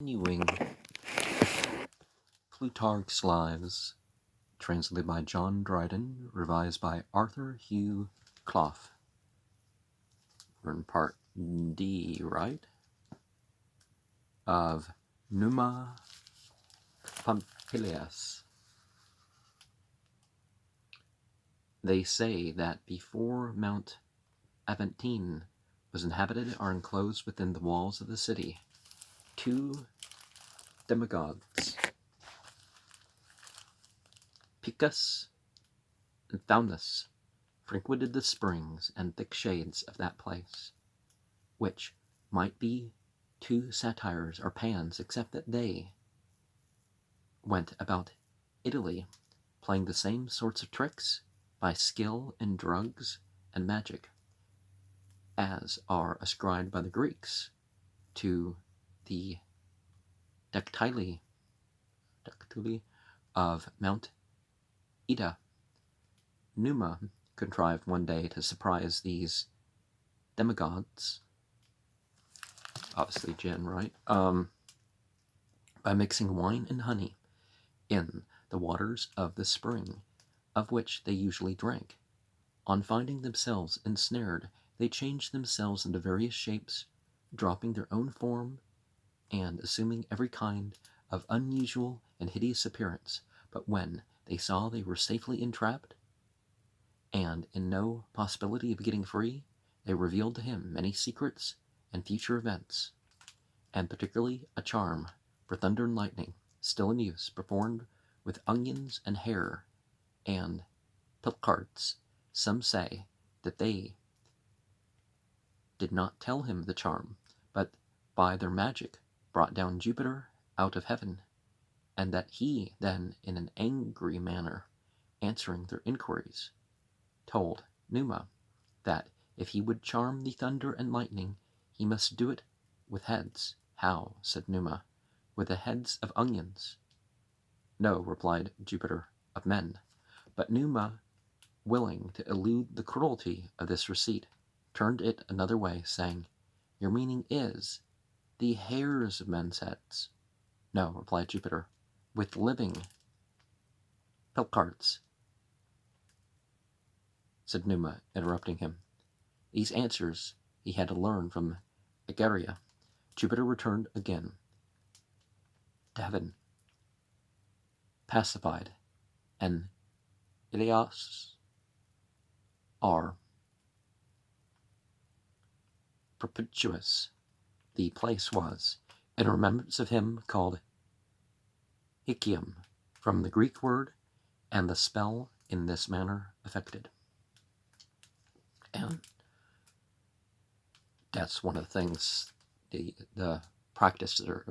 Continuing Plutarch's Lives, translated by John Dryden, revised by Arthur Hugh Clough. We're in part D, right? Of Numa Pompilius. They say that before Mount Aventine was inhabited or enclosed within the walls of the city, two demigods, Picus and Faunus, frequented the springs and thick shades of that place, which might be two satyrs or pans, except that they went about Italy playing the same sorts of tricks by skill in drugs and magic as are ascribed by the Greeks to the Dactyli of Mount Ida. Numa contrived one day to surprise these demigods, obviously gin, right, by mixing wine and honey in the waters of the spring, of which they usually drank. On finding themselves ensnared, they changed themselves into various shapes, dropping their own form and assuming every kind of unusual and hideous appearance. But when they saw they were safely entrapped, and in no possibility of getting free, they revealed to him many secrets and future events, and particularly a charm for thunder and lightning, still in use, performed with onions and hair and pilcards. Some say that they did not tell him the charm, but by their magic brought down Jupiter out of heaven, and that he then, in an angry manner, answering their inquiries, told Numa that if he would charm the thunder and lightning, he must do it with heads. How? Said Numa. With the heads of onions. No, replied Jupiter, of men. But Numa, willing to elude the cruelty of this receipt, turned it another way, saying, Your meaning is the hairs of men's heads. No, replied Jupiter, with living pilcards, said Numa, interrupting him. These answers he had to learn from Egeria. Jupiter returned again to heaven, pacified, and Ilias are perpetuous the place was, in remembrance of him called Hicium, from the Greek word, and the spell in this manner affected. And that's one of the things the practitioner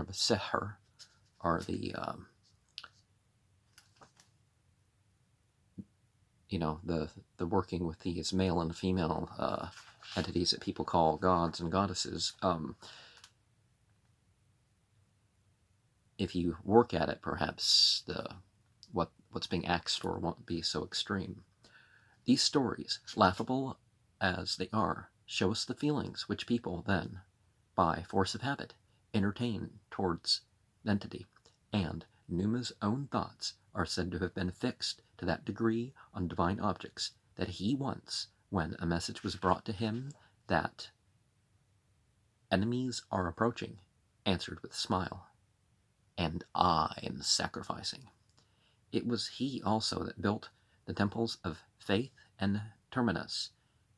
of Seher, are the the working with these male and female entities that people call gods and goddesses. If you work at it, perhaps what's being asked for won't be so extreme. These stories, laughable as they are, show us the feelings which people then, by force of habit, entertain towards the entity, and Numa's own thoughts are said to have been fixed to that degree on divine objects that he once, when a message was brought to him that enemies are approaching, answered with a smile, and I am sacrificing. It was he also that built the temples of Faith and Terminus,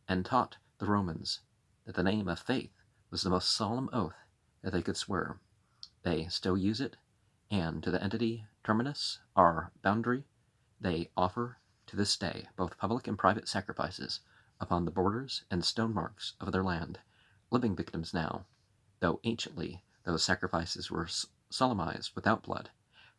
and taught the Romans that the name of Faith was the most solemn oath that they could swear. They still use it, and to the entity Terminus, our boundary, they offer to this day both public and private sacrifices upon the borders and stone marks of their land, living victims now, though anciently those sacrifices were solemnized without blood,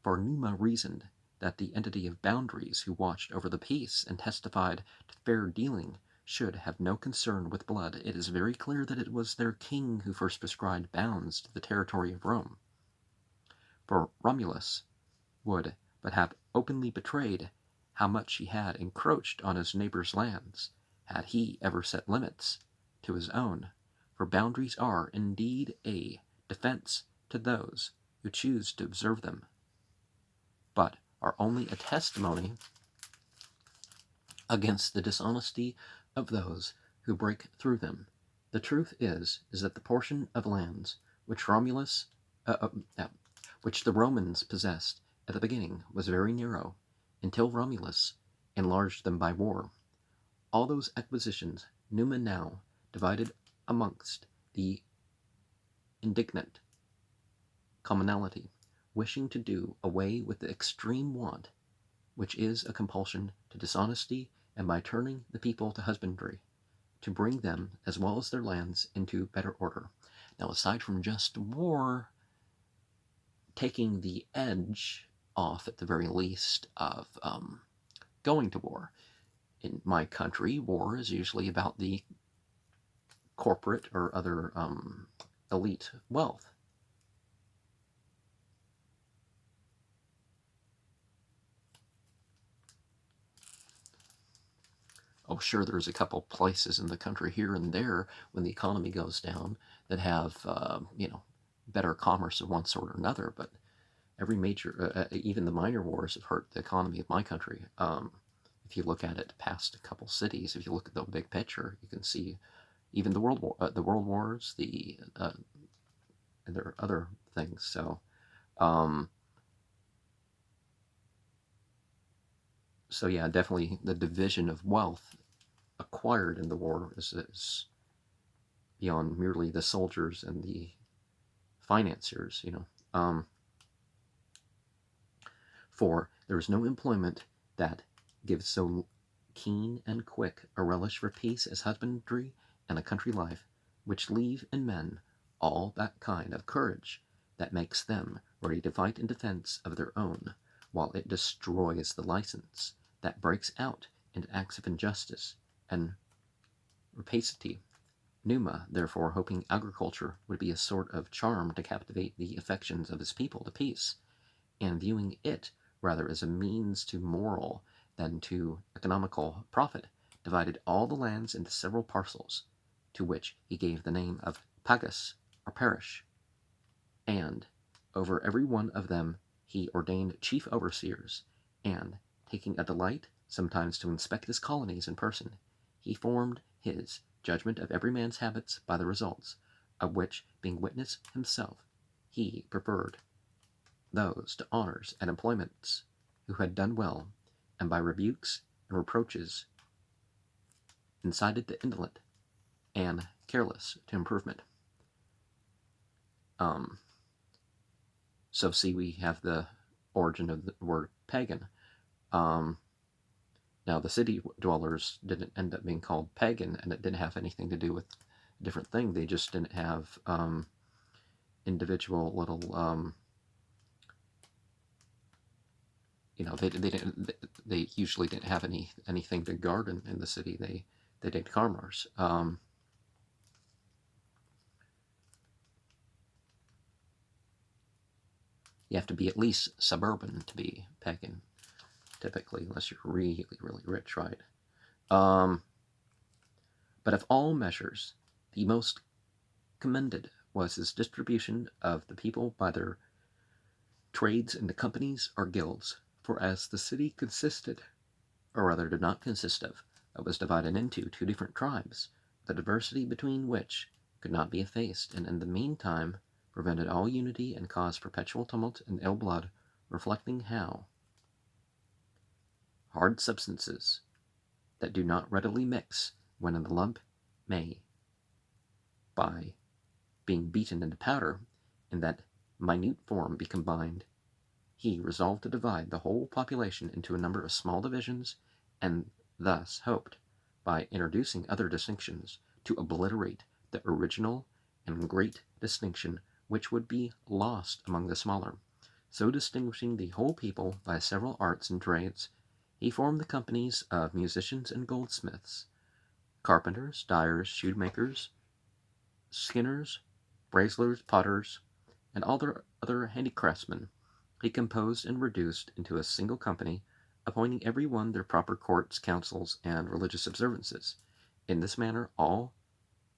for Numa reasoned that the entity of boundaries who watched over the peace and testified to fair dealing should have no concern with blood. It is very clear that it was their king who first prescribed bounds to the territory of Rome. For Romulus would but have openly betrayed how much he had encroached on his neighbor's lands, had he ever set limits to his own, for boundaries are indeed a defense to those who choose to observe them, but are only a testimony against the dishonesty of those who break through them. The truth is that the portion of lands which which the Romans possessed at the beginning was very narrow, until Romulus enlarged them by war. All those acquisitions Numa now divided amongst the indignant commonalty, wishing to do away with the extreme want, which is a compulsion to dishonesty, and by turning the people to husbandry, to bring them, as well as their lands, into better order. Now, aside from just war taking the edge off, at the very least, of going to war, in my country, war is usually about the corporate or other elite wealth. Oh, sure, there's a couple places in the country here and there when the economy goes down that have, better commerce of one sort or another, but every major, even the minor wars have hurt the economy of my country. If you look at it past a couple cities, if you look at the big picture, you can see even the world wars, and there are other things. So, yeah, definitely the division of wealth acquired in the war is beyond merely the soldiers and the financiers. For there is no employment that gives so keen and quick a relish for peace as husbandry and a country life, which leave in men all that kind of courage that makes them ready to fight in defense of their own, while it destroys the license that breaks out into acts of injustice and rapacity. Numa, therefore, hoping agriculture would be a sort of charm to captivate the affections of his people to peace, and viewing it rather as a means to moral than to economical profit, divided all the lands into several parcels, to which he gave the name of pagus, or parish, and over every one of them he ordained chief overseers, and, taking a delight sometimes to inspect his colonies in person, he formed his judgment of every man's habits by the results, of which, being witness himself, he preferred those to honors and employments who had done well, and by rebukes and reproaches incited the indolent and careless to improvement. So see, we have the origin of the word pagan. Now, the city dwellers didn't end up being called pagan, and it didn't have anything to do with a different thing. They just didn't have individual little they usually didn't have anything to guard in the city. They did commerce. You have to be at least suburban to be pagan, typically, unless you're really, really rich, right? But of all measures, the most commended was his distribution of the people by their trades into companies or guilds, for as the city consisted, or rather did not consist of, it was divided into two different tribes, the diversity between which could not be effaced, and in the meantime prevented all unity and caused perpetual tumult and ill blood, reflecting how hard substances that do not readily mix when in the lump may, by being beaten into powder, in that minute form be combined. He resolved to divide the whole population into a number of small divisions, and thus hoped, by introducing other distinctions, to obliterate the original and great distinction which would be lost among the smaller. So distinguishing the whole people by several arts and trades, he formed the companies of musicians and goldsmiths, carpenters, dyers, shoemakers, skinners, braziers, potters, and all their other handicraftsmen. He composed and reduced into a single company, appointing every one their proper courts, councils, and religious observances. In this manner all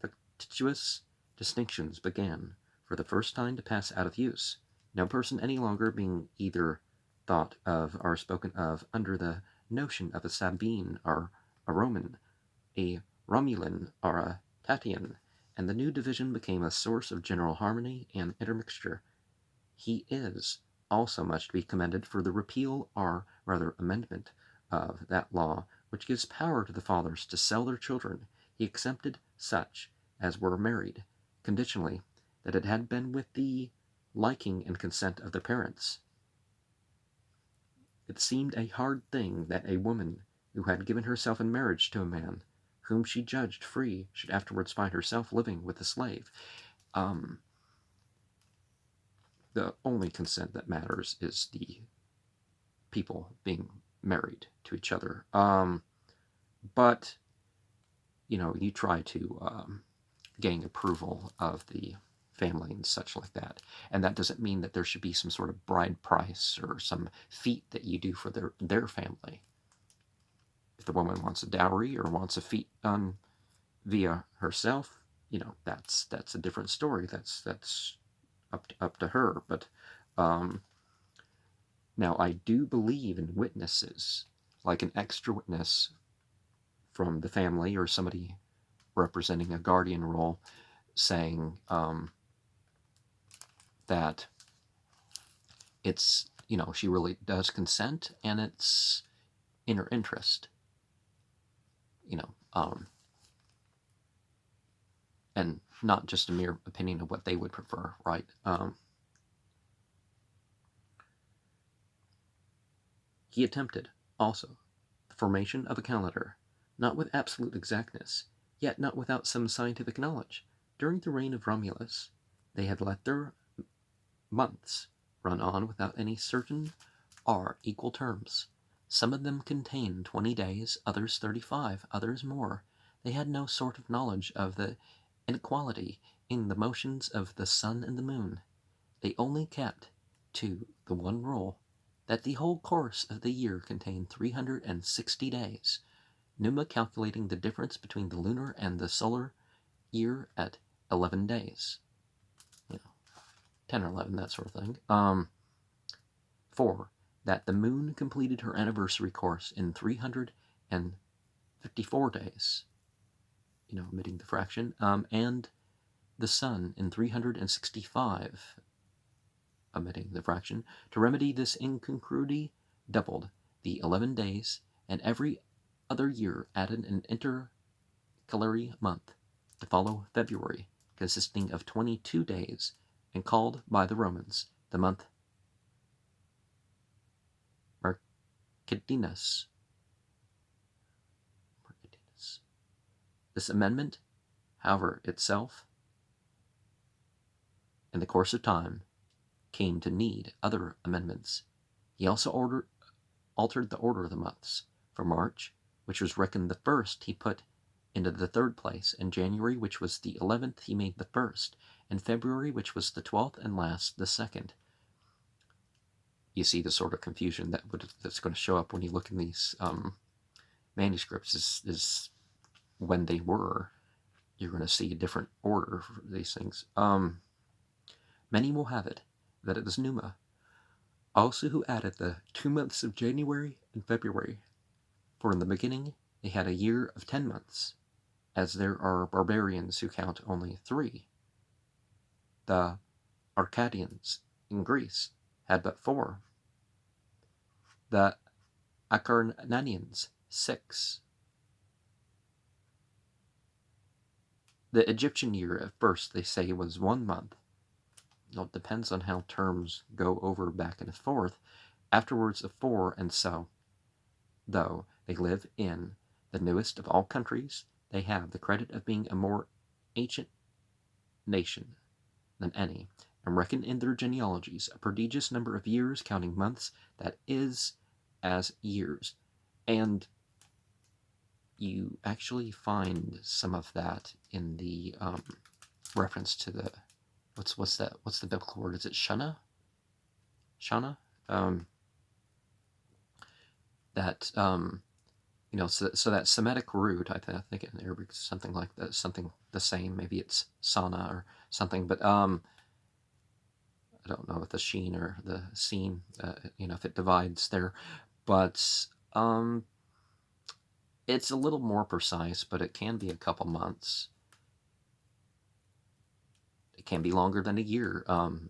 factitious distinctions began, for the first time to pass out of use, no person any longer being either thought of or spoken of under the notion of a Sabine or a Roman, a Romulan or a Tatian, and the new division became a source of general harmony and intermixture. He is also much to be commended for the repeal, or rather amendment, of that law which gives power to the fathers to sell their children. He exempted such as were married, conditionally, that it had been with the liking and consent of their parents. It seemed a hard thing that a woman who had given herself in marriage to a man whom she judged free should afterwards find herself living with a slave. The only consent that matters is the people being married to each other. But, you try to gain approval of the family and such like that. And that doesn't mean that there should be some sort of bride price or some feat that you do for their family. If the woman wants a dowry or wants a feat done via herself, that's a different story. That's up to her. But now I do believe in witnesses, like an extra witness from the family or somebody representing a guardian role, saying that it's, she really does consent and it's in her interest, and not just a mere opinion of what they would prefer, right? He attempted, also, the formation of a calendar, not with absolute exactness, yet not without some scientific knowledge. During the reign of Romulus, they had let their months run on without any certain or equal terms. Some of them contained 20 days, others 35, others more. They had no sort of knowledge of the inequality in the motions of the sun and the moon. They only kept to the one rule, that the whole course of the year contained 360 days, Numa calculating the difference between the lunar and the solar year at 11 days. 10 or 11, that sort of thing. 4. That the moon completed her anniversary course in 354 days, omitting the fraction, and the sun in 365, omitting the fraction. To remedy this incongruity, doubled the 11 days, and every other year added an intercalary month to follow February, consisting of 22 days, and called by the Romans the month Marcidinus. This amendment, however, itself, in the course of time, came to need other amendments. He also altered the order of the months. For March, which was reckoned the first, he put into the third place, and January, which was the 11th, he made the first, and February, which was the 12th and last, the second. You see the sort of confusion that's going to show up when you look in these manuscripts is when they were. You're going to see a different order for these things. Many will have it that it was Numa also who added the 2 months of January and February, for in the beginning they had a year of 10 months, as there are barbarians who count only 3. The Arcadians in Greece had but 4. The Acarnanians 6. The Egyptian year at first they say was 1 month. It depends on how terms go over back and forth. Afterwards of 4, and so, though they live in the newest of all countries, they have the credit of being a more ancient nation than any, and reckon in their genealogies a prodigious number of years, counting months, that is as years. And you actually find some of that in the reference to the what's the biblical word? Is it Shana? That so that Semitic root, I think in Arabic is something like that, something the same. Maybe it's Sana or something, but don't know if the sheen or the scene, if it divides there, but it's a little more precise, but it can be a couple months. It can be longer than a year.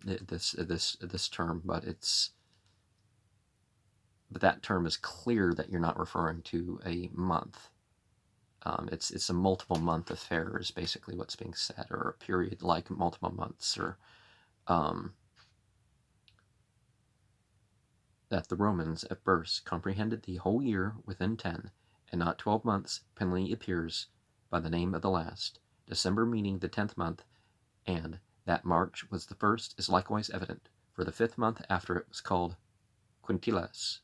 This term, but that term is clear that you're not referring to a month. It's a multiple month affair is basically what's being said, or a period like multiple months, or that the Romans at first comprehended the whole year within 10, and not 12 months. Pliny appears by the name of the last, December meaning the 10th month, and that March was the first is likewise evident, for the 5th month after it was called Quintilis,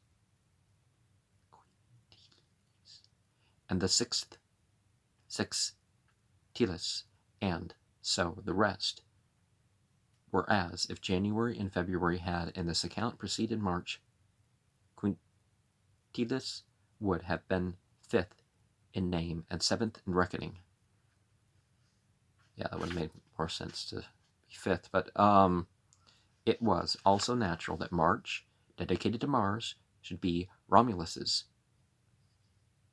and the 6th Sextilis, and so the rest. Whereas if January and February had in this account preceded March, Quintilis would have been 5th in name and 7th in reckoning. Yeah, that would have made more sense to be 5th, but it was also natural that March, dedicated to Mars, should be Romulus's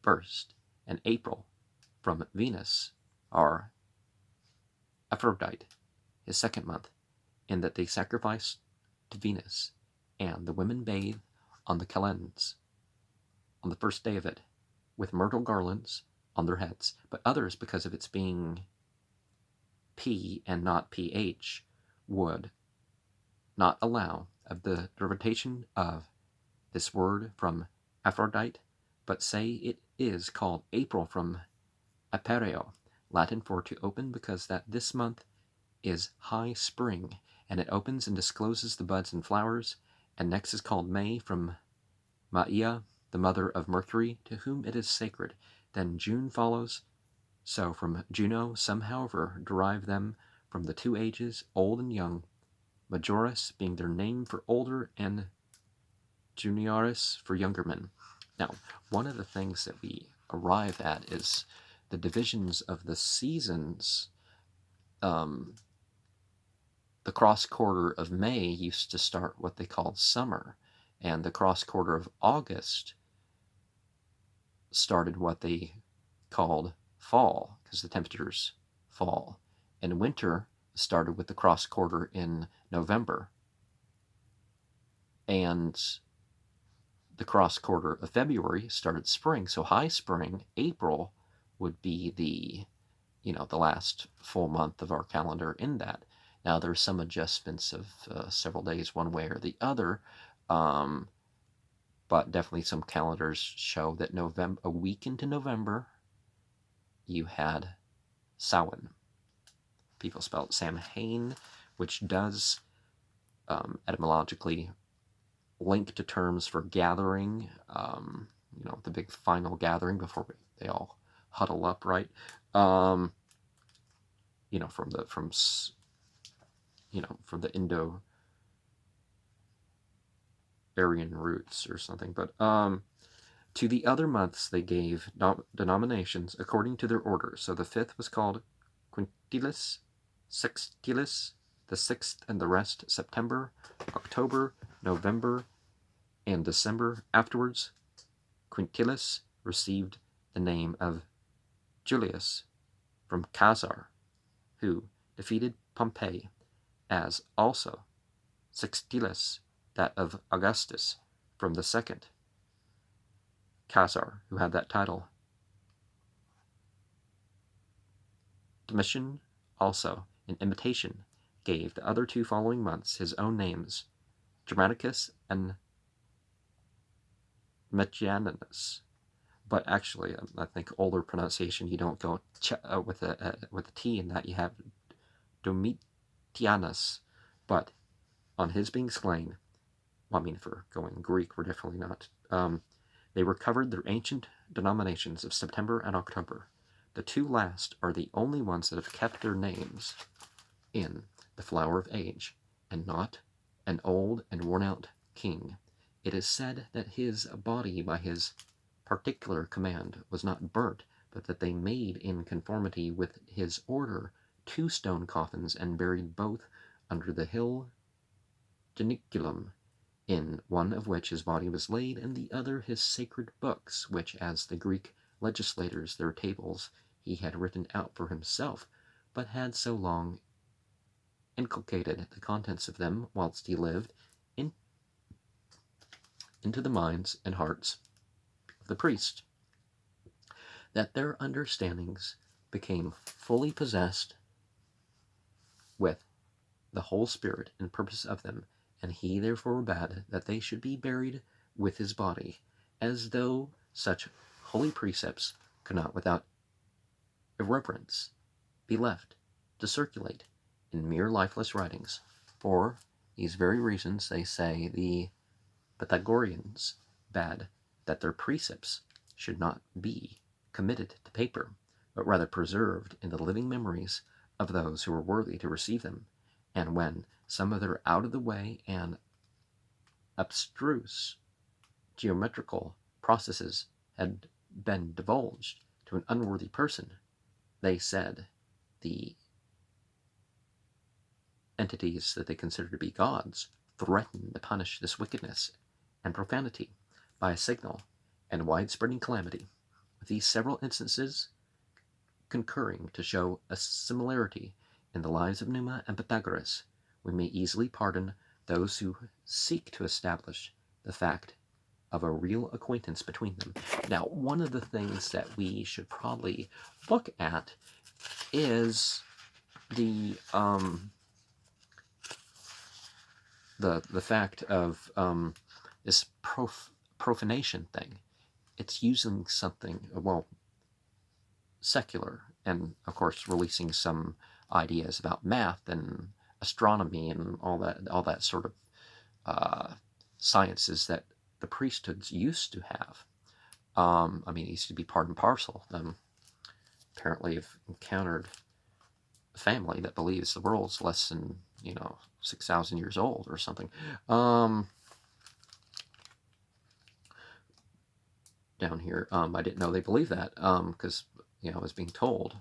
first, and April, from Venus, or Aphrodite, his 2nd month, in that they sacrifice to Venus, and the women bathe on the calends on the first day of it, with myrtle garlands on their heads, but others, because of its being P and not PH, would not allow of the derivation of this word from Aphrodite, but say it is called April from apereo, Latin for to open, because that this month is high spring, and it opens and discloses the buds and flowers, and next is called May from Maia, the mother of Mercury, to whom it is sacred. Then June follows. So from Juno some, however, derive them from the 2 ages, old and young, majoris being their name for older, and junioris for younger men. Now, one of the things that we arrive at is the divisions of the seasons. The cross quarter of May used to start what they called summer, and the cross quarter of August started what they called fall, because the temperatures fall. And winter started with the cross quarter in November. And the cross quarter of February started spring. So high spring, April, would be the last full month of our calendar in that. Now there's some adjustments of several days one way or the other, but definitely some calendars show that a week into November, you had Samhain. People spell it Samhain, which does etymologically link to terms for gathering, the big final gathering before they all huddle up, right? From the Indo-Aryan roots or something. But to the other months they gave denominations according to their order. So the 5th was called Quintilis, Sextilis, the 6th and the rest September, October, November, and December. Afterwards, Quintilis received the name of Julius from Caesar, who defeated Pompey, as also Sextilis, that of Augustus, from the 2nd Caesar, who had that title. Domitian also, in imitation, gave the other 2 following months his own names, Germanicus and Metianus. But actually, I think older pronunciation, you don't go with a T in that, you have Domitianus. But on his being slain, for going Greek, we're definitely not. They recovered their ancient denominations of September and October. The 2 last are the only ones that have kept their names in the flower of age, and not an old and worn-out king. It is said that his body, by his particular command, was not burnt, but that they made, in conformity with his order, 2 stone coffins, and buried both under the hill geniculum, in one of which his body was laid, and the other his sacred books, which, as the Greek legislators their tables, he had written out for himself, but had so long inculcated the contents of them whilst he lived into the minds and hearts of the priests, that their understandings became fully possessed with the whole spirit and purpose of them, and he therefore bade that they should be buried with his body, as though such holy precepts could not without irreverence be left to circulate in mere lifeless writings. For these very reasons, they say, the Pythagoreans bade that their precepts should not be committed to paper, but rather preserved in the living memories of those who were worthy to receive them. And when some of their out-of-the-way and abstruse geometrical processes had been divulged to an unworthy person, they said the entities that they considered to be gods threatened to punish this wickedness and profanity by a signal and widespreading calamity, with these several instances concurring to show a similarity in the lives of Numa and Pythagoras. We may easily pardon those who seek to establish the fact of a real acquaintance between them. Now, one of the things that we should probably look at is the fact of this profanation thing. It's using something, well, secular, and of course releasing some ideas about math and astronomy and all that sort of sciences that the priesthoods used to have. I mean, it used to be part and parcel. Apparently, I've encountered a family that believes the world's less than 6,000 years old or something. Down here, I didn't know they believed that, because I was being told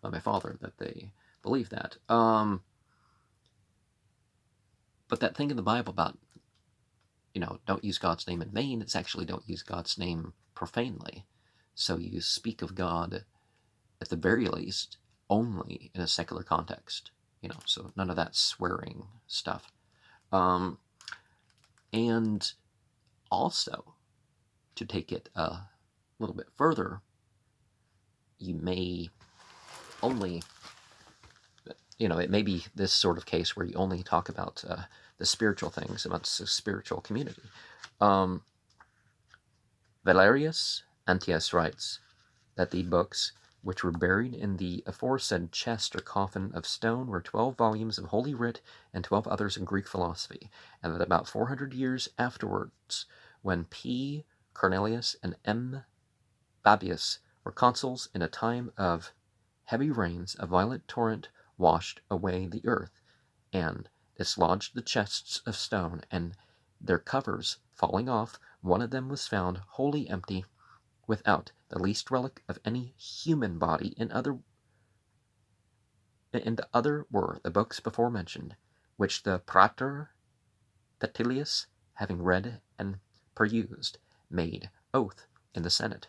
by my father that they believe that. But that thing in the Bible about don't use God's name in vain, it's actually don't use God's name profanely. So you speak of God, at the very least, only in a secular context. So none of that swearing stuff. And also, to take it a little bit further, you may only, it may be this sort of case where you only talk about the spiritual things amongst the spiritual community. Valerius Antias writes that the books which were buried in the aforesaid chest or coffin of stone were 12 volumes of Holy Writ and 12 others in Greek philosophy, and that about 400 years afterwards, when P. Cornelius and M. Babius were consuls in a time of heavy rains, a violent torrent washed away the earth, and dislodged the chests of stone, and their covers falling off, one of them was found wholly empty, without the least relic of any human body. In the other were the books before mentioned, which the Praetor Pompilius, having read and perused, made oath in the Senate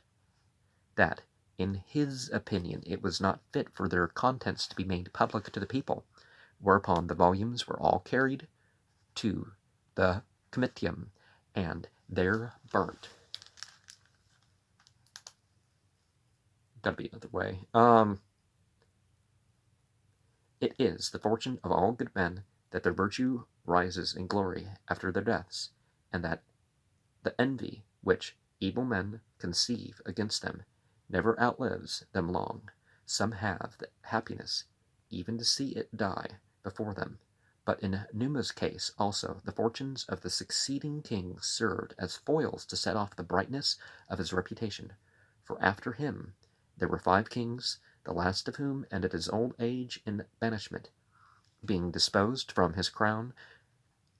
that, in his opinion, it was not fit for their contents to be made public to the people, whereupon the volumes were all carried to the Comitium, and there burnt. Gotta be another way. It is the fortune of all good men that their virtue rises in glory after their deaths, and that the envy which evil men conceive against them never outlives them long. Some have the happiness even to see it die before them. But in Numa's case also, the fortunes of the succeeding kings served as foils to set off the brightness of his reputation. For after him there were 5 kings, the last of whom ended his old age in banishment, being disposed from his crown.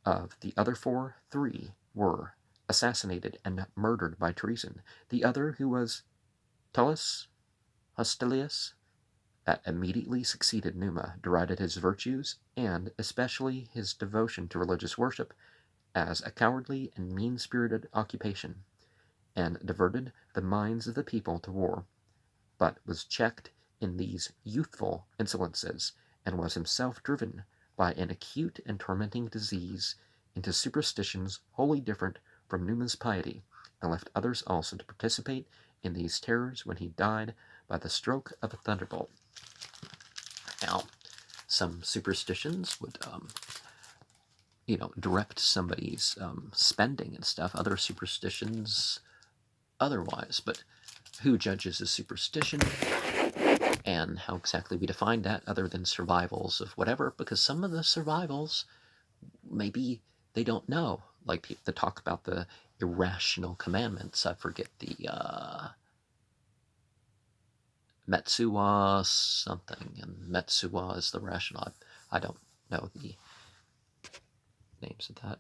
Of the other 4, 3 were assassinated and murdered by treason. The other, who was Tullus Hostilius, that immediately succeeded Numa, derided his virtues, and especially his devotion to religious worship, as a cowardly and mean-spirited occupation, and diverted the minds of the people to war, but was checked in these youthful insolences, and was himself driven by an acute and tormenting disease into superstitions wholly different from Numa's piety, and left others also to participate in these terrors when he died by the stroke of a thunderbolt. Now, some superstitions would, direct somebody's spending and stuff. Other superstitions otherwise, but who judges a superstition and how exactly we define that other than survivals of whatever? Because some of the survivals, maybe they don't know. Like people that talk about the irrational commandments. I forget the Metsuwa something, and Metsuwa is the rational. I don't know the names of that.